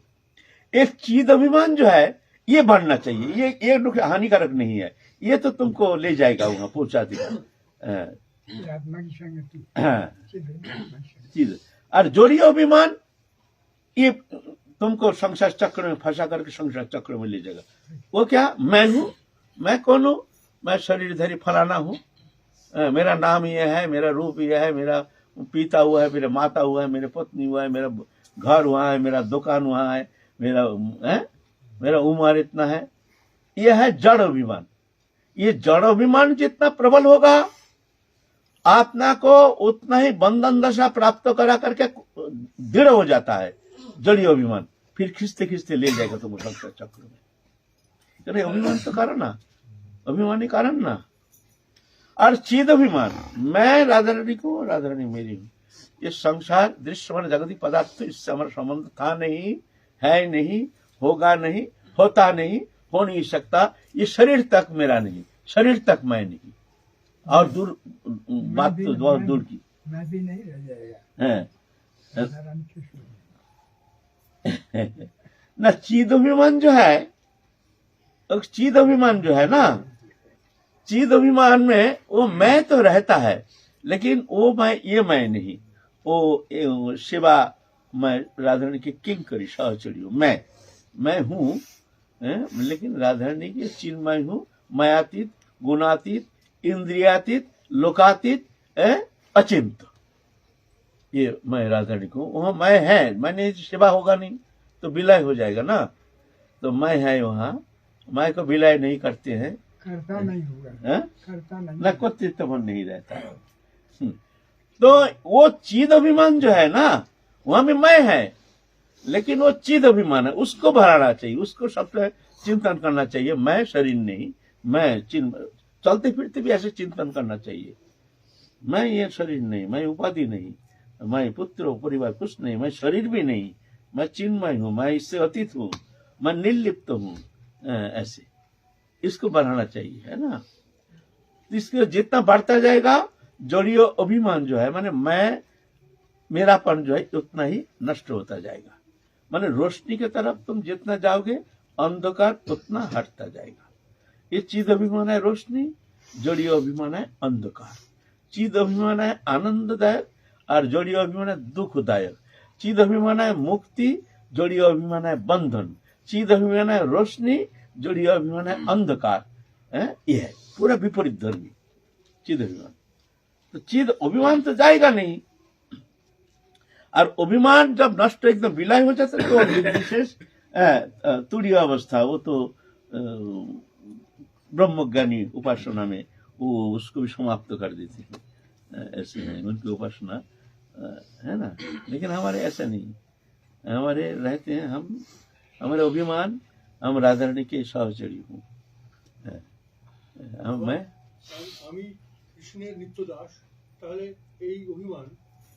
एक चिद अभिमान जो है ये बढ़ना चाहिए, ये हानिकारक नहीं है, ये तो तुमको ले जाएगा वहां, पहुंचा देगा। आत्मा की संगति। हाँ, चिद चिद। और जोड़ीय अभिमान ये तुमको संसार चक्र में फंसा करके संसार चक्र में ले जाएगा। वो क्या, मैं हूं, मैं कौन हूं, मैं शरीरधारी फलाना हूं, मेरा नाम ये है, मेरा रूप ये है, मेरा पिता हुआ है, मेरा माता हुआ है, मेरे पत्नी हुआ है, मेरा घर वहां है, मेरा दुकान वहां है, मेरा उम्र इतना है। यह है जड़ अभिमान। ये जड़ अभिमान जितना प्रबल होगा आत्मा को उतना ही बंधन दशा प्राप्त करा करके दृढ़ हो जाता है जड़ीय अभिमान। फिर खींचते खींचते ले जाएगा तुमको संसार चक्र में। अभिमान तो कारण ना, अभिमानी कारण ना। और चीद अभिमान, मैं राधा रानी को, राधा रानी मेरी हूं। ये संसार दृश्यमान जगती पदार्थ तो इससे हमारा संबंध था नहीं, है नहीं, होगा नहीं, होता नहीं, हो नहीं सकता। ये शरीर तक मेरा नहीं, शरीर तक मैं नहीं। और दूर बात तो बहुत दूर की, मैं भी नहीं रह जाएगा। है राधारानी खुश हो ना। चीद अभिमान जो है, चीद अभिमान जो है ना, चीद अभिमान में वो मैं तो रहता है, लेकिन वो मैं, ये मैं नहीं। वो शिवा, मैं राधा रानी की किंकरी सहचरी हूं, मैं हूं, लेकिन राधा रानी की चिन्मय हूं, मायातीत, गुणातीत, इंद्रियातीत, लोकातीत, अचिंत। ये मैं राधा रानी को, वहां मैं है, मैंने शिवा होगा नहीं तो विलय हो जाएगा ना। तो मैं है वहां, मैं को विलय नहीं करते हैं, करता नहीं होगा, करता नहीं न को चित्तवन नहीं रहता। तो वो चीद अभिमान जो है ना, वहां भी मैं है, लेकिन वो चीद अभिमान है, उसको भराना चाहिए, उसको सबसे चिंतन करना चाहिए। मैं शरीर नहीं, मैं चलते फिरते भी ऐसे चिंतन करना चाहिए। मैं ये शरीर नहीं, मैं उपाधि नहीं, मैं पुत्र परिवार कुछ नहीं, मैं शरीर भी नहीं, मैं चिन्मय हूं, मैं इससे अतीत हूं, मैं निर्लिप्त हूं। ऐसे इसको बढ़ाना चाहिए, है ना। इसको जितना बढ़ता जाएगा जड़ीय अभिमान जो है, माने मैं मेरापन जो है उतना ही नष्ट होता जाएगा। माने रोशनी की तरफ तुम जितना जाओगे अंधकार उतना हटता जाएगा। ये चीद अभिमान है रोशनी, जड़ीय अभिमान है अंधकार। चीद अभिमान है आनंददायक और जड़ीय अभिमान है दुखदायक। चीद अभिमान है मुक्ति, जड़ीय अभिमान है बंधन। चीद अभिमान है रोशनी, जड़ीय अभिमान है अंधकार। यह है पूरा विपरीत धर्मी चीद अभिमान। तो चीद अभिमान तो जाएगा नहीं, और अभिमान जब नष्ट एकदम विलय हो जाता है तो विशेष तुरीय अवस्था, वो तो ब्रह्मज्ञानी उपासना में वो उसको भी समाप्त कर देते हैं। ऐसे है उनकी उपासना, है ना। लेकिन हमारे ऐसा नहीं, हमारे रहते हैं हम, हमारे अभिमान, हम राधा रानी के सहचरी हूँ। मैं আমি কৃষ্ণের নিত্য দাস, তাহলে এই অভিমান,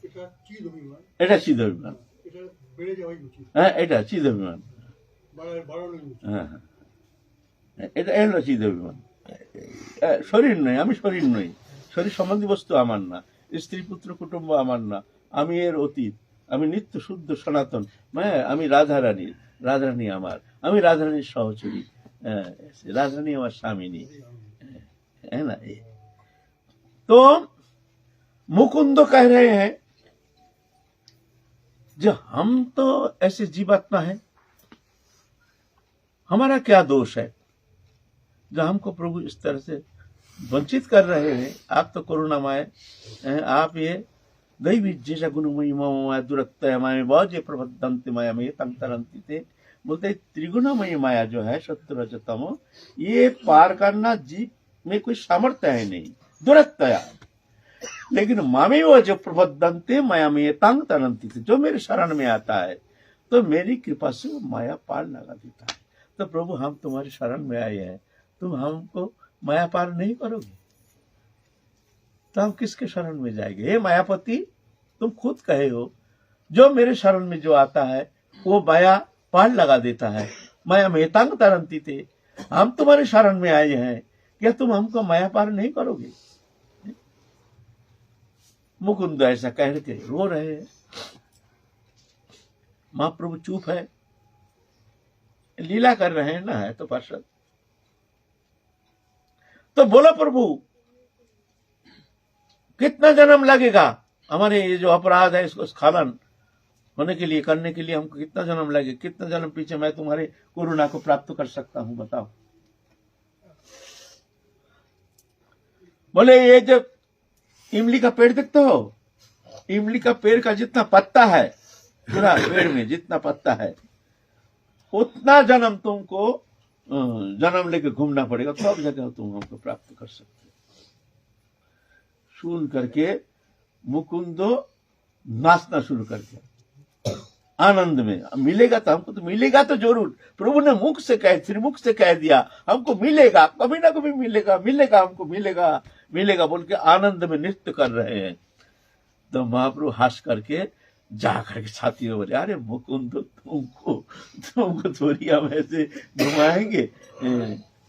এটা চিদ অভিমান, এটা চিদ অভিমান, এটা বেড়ে যাওয়াই উচিত। হ্যাঁ এটা চিদ অভিমান, বাড়ানোই উচিত। হ্যাঁ এটা হলো চিদ অভিমান। শরীর নয়, আমি শরীর নই, শরীর সম্বন্ধী বস্তু আমার না, স্ত্রী পুত্র কুটুম্ব আমার না, আমি এর অতীত, আমি নিত্য শুদ্ধ সনাতন, আমি রাধা রানীর, রাধা রানী আমার, আমি राधा रानी सहचरी, राधा रानी हमारे स्वामिनी, है ना। तो मुकुंद कह रहे हैं जो हम तो ऐसे जीवात्मा है, हमारा क्या दोष है जो हमको प्रभु इस तरह से वंचित कर रहे हैं। आप तो करुणामय हैं, आप ये दैवी जैसा गुणमयी माया दुरत्य माया बहुत ये प्रबद्धंत माया में तंतरंती थे, बोलते त्रिगुणमयी माया जो है सत्य रजतमो, ये पार करना जीव में कोई सामर्थ्य है नहीं, दुरत्या। लेकिन मामे वो जो प्रबद्धंते माया में तंग तरंती थे, जो मेरे शरण में आता है तो मेरी कृपा से वो माया पार लगा देता है। तो प्रभु हम तुम्हारी शरण में आए हैं, तुम हमको माया पार नहीं करोगे तो हम किसके शरण में जाएंगे? हे मायापति, तुम खुद कहे हो जो मेरे शरण में जो आता है वो माया पार लगा देता है। माया में तंग तरंती थे, हम तुम्हारे शरण में आए हैं, क्या तुम हमको माया पार नहीं करोगे? मुकुंद ऐसा कह के रो रहे हैं। महाप्रभु चुप है, लीला कर रहे हैं ना, है तो पार्षद। तो बोलो प्रभु कितना जन्म लगेगा हमारे ये जो अपराध है इसको स्खलन होने के लिए, करने के लिए हमको कितना जन्म लगेगा? कितना जन्म पीछे मैं तुम्हारे करुणा को प्राप्त कर सकता हूं, बताओ। बोले ये जब इमली का पेड़ देखते हो, इमली का पेड़ का जितना पत्ता है, पूरा पेड़ में जितना पत्ता है उतना जन्म तुमको जन्म लेके घूमना पड़ेगा, सब जगह तुम हमको प्राप्त कर सकते हो। सुन करके मुकुंदो नाचना शुरू कर दिया आनंद में। मिलेगा तो हमको, तो मिलेगा तो जरूर। प्रभु ने मुख से कह, त्रिमुख से कह दिया हमको मिलेगा, कभी ना कभी मिलेगा, मिलेगा हमको, मिलेगा मिलेगा बोल के आनंद में नृत्य कर रहे हैं। तो महाप्रभु हंस करके जा करके छाती में बोले, अरे मुकुंद तुमको थोड़ी हम ऐसे घुमाएंगे,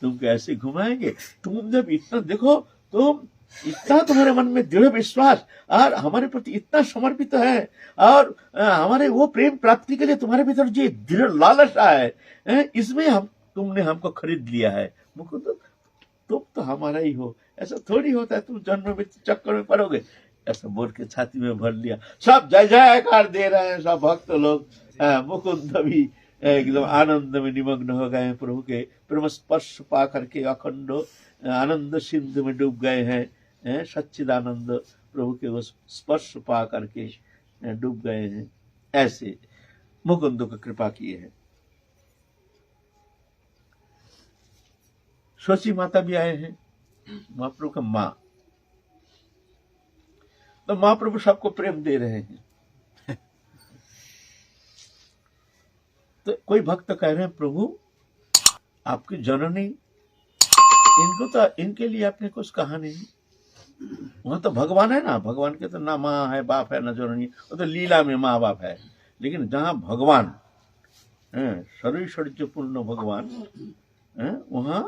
तुमको ऐसे घुमाएंगे। तुम जब इतना देखो, तुम इतना तुम्हारे मन में दृढ़ विश्वास और हमारे प्रति इतना समर्पित है, और हमारे वो प्रेम प्राप्ति के लिए तुम्हारे भीतर जो दृढ़ लालसा है, इसमें हम तुमने हमको खरीद लिया है। मुकुंद तुम तो हमारा ही हो, ऐसा थोड़ी होता है तुम जन्म में चक्कर में पड़ोगे। ऐसा बोल के छाती में भर लिया। सब जय जयकार दे रहे हैं सब भक्त लोग। मुकुंद भी एकदम आनंद में निमग्न हो गए हैं, प्रभु के प्रेम स्पर्श पा करके अखंड आनंद सिंधु में डूब गए हैं। सच्चिदानंद प्रभु के उस स्पर्श पा करके डूब गए हैं। ऐसे मुकुंद को कृपा किए हैं। शोची माता भी आए हैं, महाप्रभु का माँ। तो महाप्रभु सबको प्रेम दे रहे हैं। तो कोई भक्त कह रहे हैं, प्रभु आपकी जननी, इनको तो, इनके लिए आपने कुछ कहा नहीं। वहां तो भगवान है ना, भगवान के तो ना माँ है, बाप है, ना जननी, वो तो लीला में माँ बाप है। लेकिन जहां भगवान सर्वैश्वर्य पूर्ण भगवान है, वहां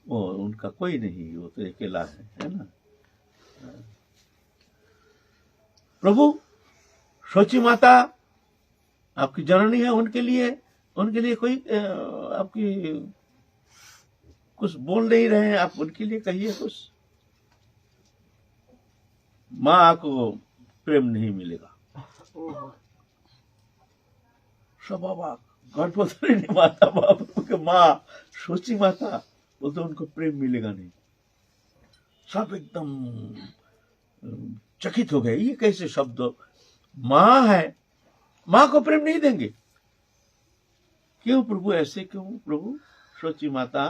वो उनका कोई नहीं, वो तो अकेला है ना। प्रभु सोची माता आपकी जननी है, उनके लिए कोई आपकी कुछ बोल नहीं रहे हैं, आप उनके लिए कहिए कुछ। माँ को प्रेम नहीं मिलेगा। सब बाबा गर्भवती माता, बाप के माँ सोची माता, वो तो उनको प्रेम मिलेगा नहीं। सब एकदम चकित हो गए, ये कैसे शब्द, माँ है, माँ को प्रेम नहीं देंगे? क्यों प्रभु ऐसे क्यों? प्रभु सोची माता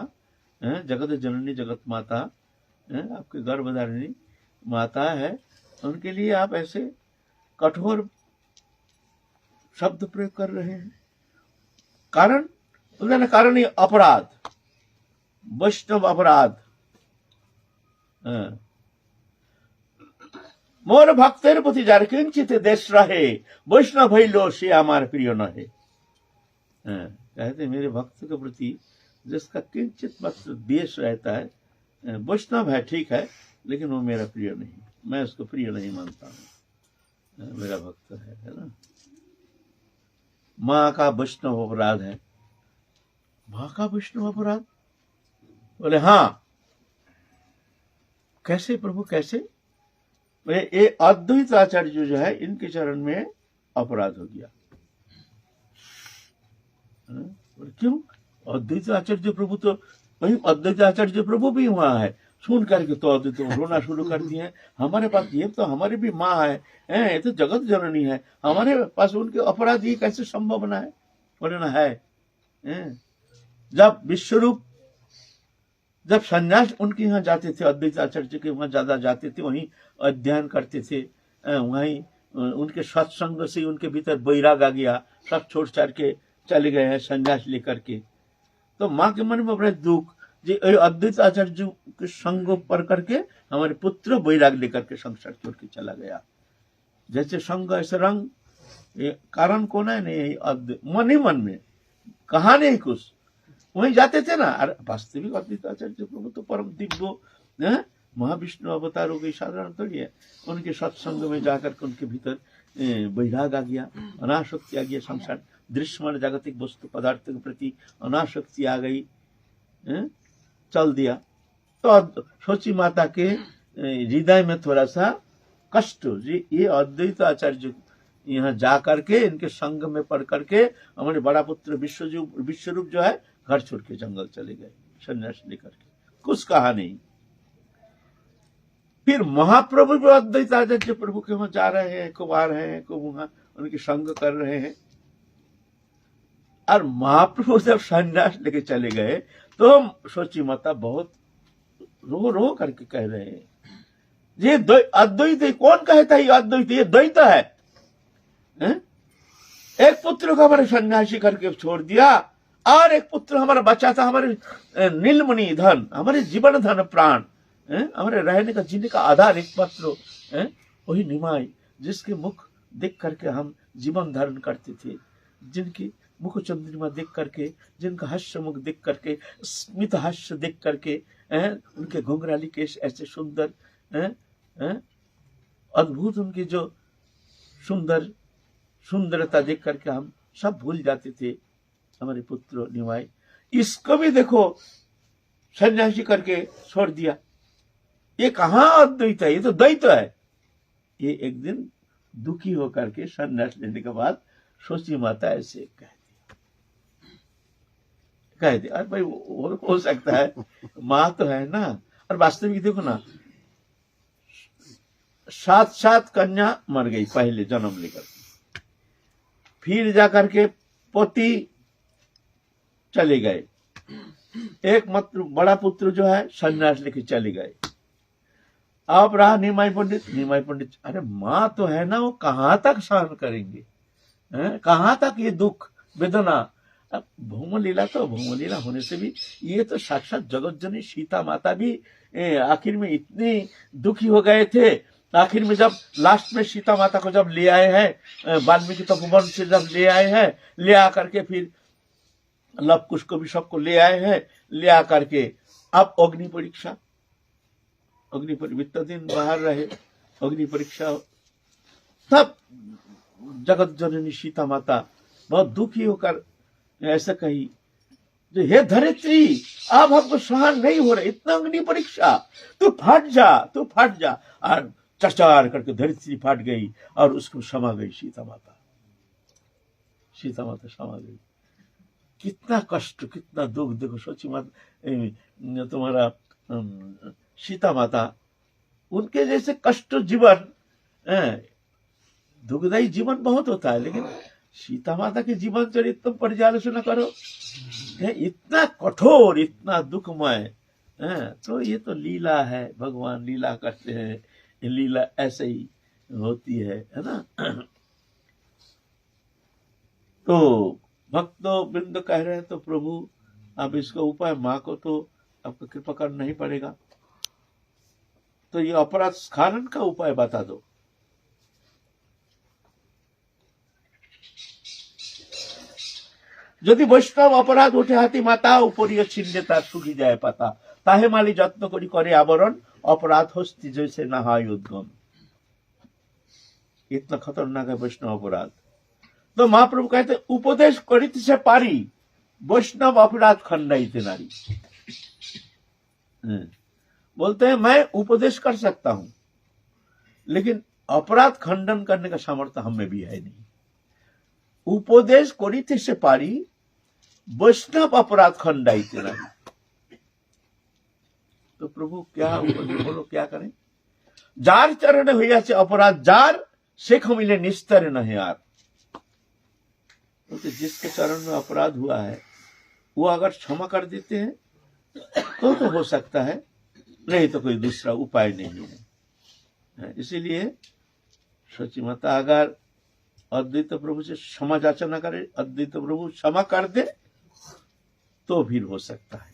जगत जननी जगत माता, आपके गर्भधारिणी माता है, उनके लिए आप ऐसे कठोर शब्द प्रयोग कर रहे हैं। कारण कारण ही अपराध, वैष्णव अपराध। मोर भक्तेर प्रति जार किंचित देश रहे, वैष्णव भइलो से हमारे प्रिय न है। कहते मेरे भक्त के प्रति जिसका किंचित मात्र देश रहता है, वैष्णव है ठीक है, लेकिन वो मेरा प्रिय नहीं, मैं उसको प्रिय नहीं मानता हूँ। मेरा भक्त है ना। माँ का वैष्णव अपराध है। माँ का वैष्णव अपराध? बोले हाँ। कैसे प्रभु, कैसे? ये अद्वैत आचार्य जो है, इनके चरण में अपराध हो गया। और क्यों? अद्वैत आचार्य प्रभु तो वही अद्वैत आचार्य प्रभु भी वहां है, सुन करके तो अद्वैत रोना शुरू कर दिए। हमारे पास ये तो हमारी भी माँ है, ये तो जगत जननी है, हमारे पास उनके अपराध ये कैसे संभव बना है? बोले ना है। जब विश्वरूप जब संन्यास उनके यहाँ जाते थे, अद्वैत आचार्य के वहां ज्यादा जाते थे, वहीं अध्ययन करते थे, वहीं उनके सत्संग से उनके भीतर वैराग आ गया, सब छोड़ छाड़ के चले गए हैं संन्यास लेकर के। तो माँ के मन में बड़े दुख, जी अद्वैत आचार्य के संग पर करके हमारे पुत्र वैराग लेकर के संसार छोड़ के चला गया। जैसे संग ऐसे रंग, ये कारण कौन है? नहीं, अद्वैत मन ही मन में, कहा नहीं कुछ, वहीं जाते थे ना। अरे वास्तविक अद्वैत आचार्य प्रभु तो परम दिव्य महाविष्णु अवतार हो गई, साधारण थोड़ी है। उनके सत्संग में जाकर के उनके भीतर वैराग आ गया, अनासक्ति आ गया, संसार दृश्यमान जागतिक वस्तु पदार्थ के प्रति अनासक्ति आ गई, चल दिया। तो सोची माता के हृदय में थोड़ा सा कष्ट, ये अद्वैत आचार्य यहाँ जा करके इनके संग में पढ़ करके हमारे बड़ा पुत्र विश्वरूप जो है घर छोड़ के जंगल चले गए सन्यास लेकर के, कुछ कहा नहीं। फिर महाप्रभु भी अद्वैत आचार्य प्रभु के वहां जा रहे हैं, खूब आ रहे हैं, खूब वहां उनके संग कर रहे हैं। और महाप्रभु जब सन्यास लेके चले गए तो सोची माता बहुत रो रो करके कह रहे हैं, ये अद्वैत है। कौन कहता है ये अद्वैत? ये द्वैत है। एक पुत्र को हमारे सन्यासी करके छोड़ दिया, और एक पुत्र हमारा बचा था, हमारे नीलमणि धन, हमारे जीवन धन प्राण, हमारे रहने का जीने का आधार एक पत्र, वही निमाई, जिसके मुख देख करके हम जीवन धारण करते थे, जिनकी मुख चंद्रिमा देख करके, जिनका हास्य मुख देख करके, स्मित हास्य देख करके, उनके घुंघराली केश ऐसे सुंदर, अद्भुत उनकी जो सुंदरता देख करके हम सब भूल जाते थे। हमारे पुत्र निमाई, इसको भी देखो सन्यासी करके छोड़ दिया। ये कहाँ अद्वैत है? ये तो द्वैत है। ये एक दिन दुखी होकर के सन्यास लेने के बाद सोची माता ऐसे कह दे। अरे भाई वो हो सकता है, माँ तो है ना। और वास्तविक देखो ना, 7 कन्या मर गई पहले जन्म लेकर, फिर जाकर के पति चले गए, एक मात्र बड़ा पुत्र जो है सन्यास लेके चले गए। अब रहा निमाई पंडित। अरे माँ तो है ना, वो कहाँ तक सहन करेंगे, कहाँ तक ये दुख वेदना। अब भौम लीला होने से भी ये तो साक्षात जगत जननी सीता माता भी आखिर में इतनी दुखी हो गए थे। आखिर में जब लास्ट में सीता माता को जब ले आए हैं, वाल्मीकि तपोवन से जब ले आए हैं, ले आकर के फिर लव कुश को भी सबको ले आए हैं, ले आकर के अब अग्नि परीक्षा दिन बाहर रहे, अग्नि परीक्षा, तब जगत जननी सीता माता बहुत दुखी होकर ऐसा कही, जो हे धरित्री, अब हमको सहन नहीं हो रहा, इतना अग्नि परीक्षा, तू फट जा। और चचार करके धरित्री फट गई और उसको समा गई सीता माता समा गई। कितना कष्ट, कितना दुख। देखो सोची माता, तुम्हारा सीता माता, उनके जैसे कष्ट जीवन, दुखदायी जीवन बहुत होता है, लेकिन सीता माता के जीवन चरित्र तुम पर्यालोचना करो, इतना कठोर, इतना दुखमय। तो ये तो लीला है, भगवान लीला करते हैं, लीला ऐसे ही होती है ना। तो भक्तों बिंद कह रहे हैं, तो प्रभु अब इसका उपाय, माँ को तो आपको कृपा करना ही पड़ेगा, तो ये अपराध स्खलन का उपाय बता दो। যদি বৈষ্ণব অপরাধ উঠে হাতি মাতা উপরীয় ছিন্নে তার শুকি যায় পাতা, তাহে মালি যত্ন করি করে আবরণ, अपराध हस्ती जैसे ना हाय उद्गम। इतना खतरनाक है वैष्णव अपराध। तो महाप्रभु कहते उपदेश करित से पारी, वैष्णव अपराध खंडाइते नारी। बोलते हैं मैं उपदेश कर सकता हूं, लेकिन अपराध खंडन करने का सामर्थ्य हम में भी है नहीं। उपदेश करिते से पारी वैष्णव अपराध खंडाइते नहीं। तो प्रभु क्या उपदेश बोलो, क्या करें? जार चरण हुआ अपराध जार शेख मिले निस्तर नहीं यार। तो जिसके चरण में अपराध हुआ है वो अगर क्षमा कर देते हैं तो हो सकता है, नहीं तो कोई दूसरा उपाय नहीं है। इसीलिए सची माता अगर अद्वैत प्रभु से क्षमा याचना करे, अद्वैत प्रभु क्षमा कर दे तो भी हो सकता है।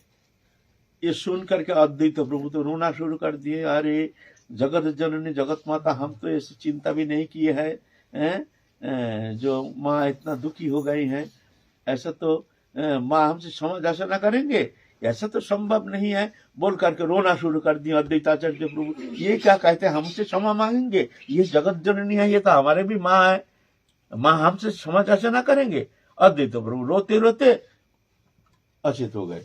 ये सुन करके अद्वैत प्रभु तो रोना शुरू कर दिए, अरे जगत जननी जगत माता, हम तो ऐसी चिंता भी नहीं किए है जो माँ इतना दुखी हो गई है, ऐसा तो माँ हमसे क्षमा याचना करेंगे, ऐसा तो संभव नहीं है। बोल करके रोना शुरू कर दिया अद्वैताचार्य प्रभु। ये क्या कहते हैं हमसे क्षमा मांगेंगे? ये जगत जननी है, ये तो हमारे भी माँ है, माँ हमसे क्षमा याचना करेंगे? अद्वैत प्रभु रोते रोते अचेत हो गए।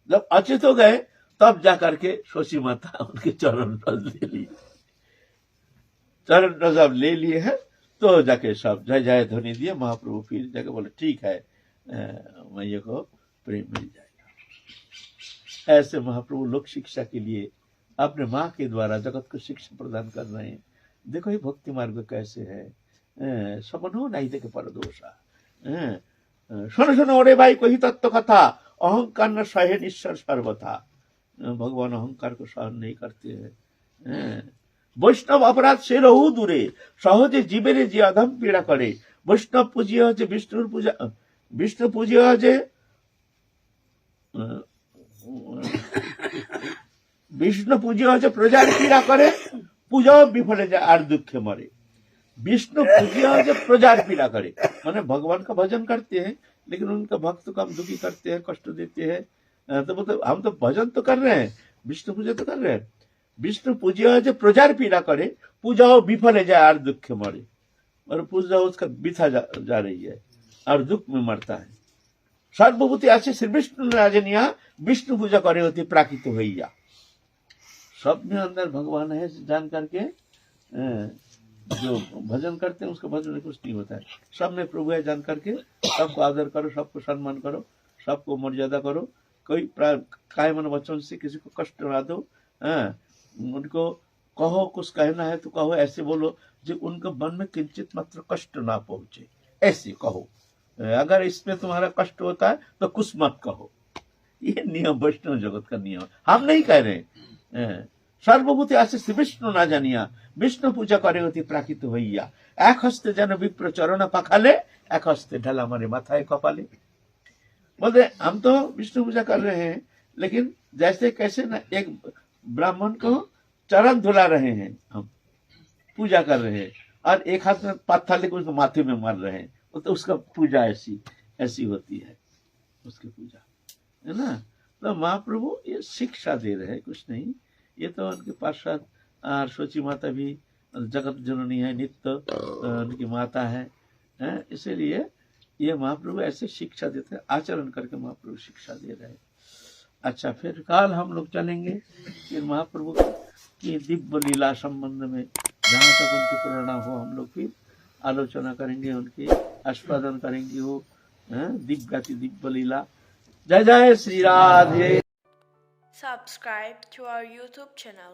जब अचेत हो गए तब जाकर के शोषी माता उनके चरण रज ले लिए, चरण रज अब ले लिए हैं तो जाके सब जय जय ध्वनि दिए। महाप्रभु फिर जाके बोले ठीक है मैया को प्रेम मिल जाएगा। ऐसे महाप्रभु लोक शिक्षा के लिए अपने माँ के द्वारा जगत को शिक्षा प्रदान कर रहे हैं। देखो ये भक्ति मार्ग कैसे है, सपनो नहीं देखे पर दोषा। सुनो सुनो ओरे भाई कोई तत्व कथा, अहंकार न सहे ईश्वर सर्वथा। भगवान अहंकार को सहन नहीं करते हैं। वैष्णव अपराध से रहू दूरे, सहजे जीवेरे जे अधम पीड़ा करे। वैष्णव पूजिय जे विष्णुर पूजा, विष्णु पूजिय जे विष्णु पूजिय जे प्रजार पीड़ा करे, पूजा विफले जाए और दुखे मरे। विष्णु पूजिय जे प्रजार पीड़ा करे माने भगवान का भजन करते हैं लेकिन उनका भक्त को हम दुखी करते हैं, कष्ट देते हैं। तो मतलब हम तो भजन तो कर रहे हैं, विष्णु पूजा तो कर रहे हैं। विष्णु पूजा जो प्रचार पीड़ा करे, पूजा हो विफल जाए और दुख मरे, और पूजा उसका बिथा जा रही है और दुख में मरता है। सर्वभूति आशी श्री विष्णु राजनिया, विष्णु पूजा करे होती प्राकृत भैया। सब में अंदर भगवान है जान करके जो भजन करते हैं उसका भजन में कुछ नहीं होता है। सब में प्रभु है जान करके सबको आदर करो, सबको सम्मान करो, सबको मर्यादा करो। कोई काय मन वचन से किसी को कष्ट ना दो। उनको कहो कुछ कहना है तो कहो, ऐसे बोलो जो उनके मन में किंचित मात्र कष्ट ना पहुंचे, ऐसे कहो। अगर इसमें तुम्हारा कष्ट होता है तो कुछ मत कहो। ये नियम वैष्णव जगत का नियम, हम नहीं कह रहे। सर्वभूति आशीष विष्णु ना जानिया, विष्णु पूजा करे होती प्राकृत भैया। एक हस्ते जन विप्र चरण पखाले, एक हस्ते ढला मारे माथाए कपाले। बोलते हम तो विष्णु पूजा कर रहे हैं लेकिन जैसे कैसे ना एक ब्राह्मण को चरण धुला रहे हैं, हम पूजा कर रहे हैं, और एक हाथ में पत्थर लेकर उसको माथे में मार रहे हैं, तो उसका पूजा ऐसी होती है, उसकी पूजा है ना। तो महाप्रभु ये शिक्षा दे रहे हैं, कुछ नहीं। ये तो उनके पार्षद और सोची माता भी जगत जननी है, नित्य उनकी माता है, इसीलिए ये महाप्रभु ऐसे शिक्षा देते हैं, आचरण करके महाप्रभु शिक्षा दे रहे हैं। अच्छा, फिर कल हम लोग चलेंगे फिर महाप्रभु की दिव्य लीला संबंध में, जहाँ तक उनकी प्रेरणा हो हम लोग फिर आलोचना करेंगे, उनकी आस्वादन करेंगे वो दिव्य लीला। जय जय Shri Radhe. Subscribe to our YouTube channel.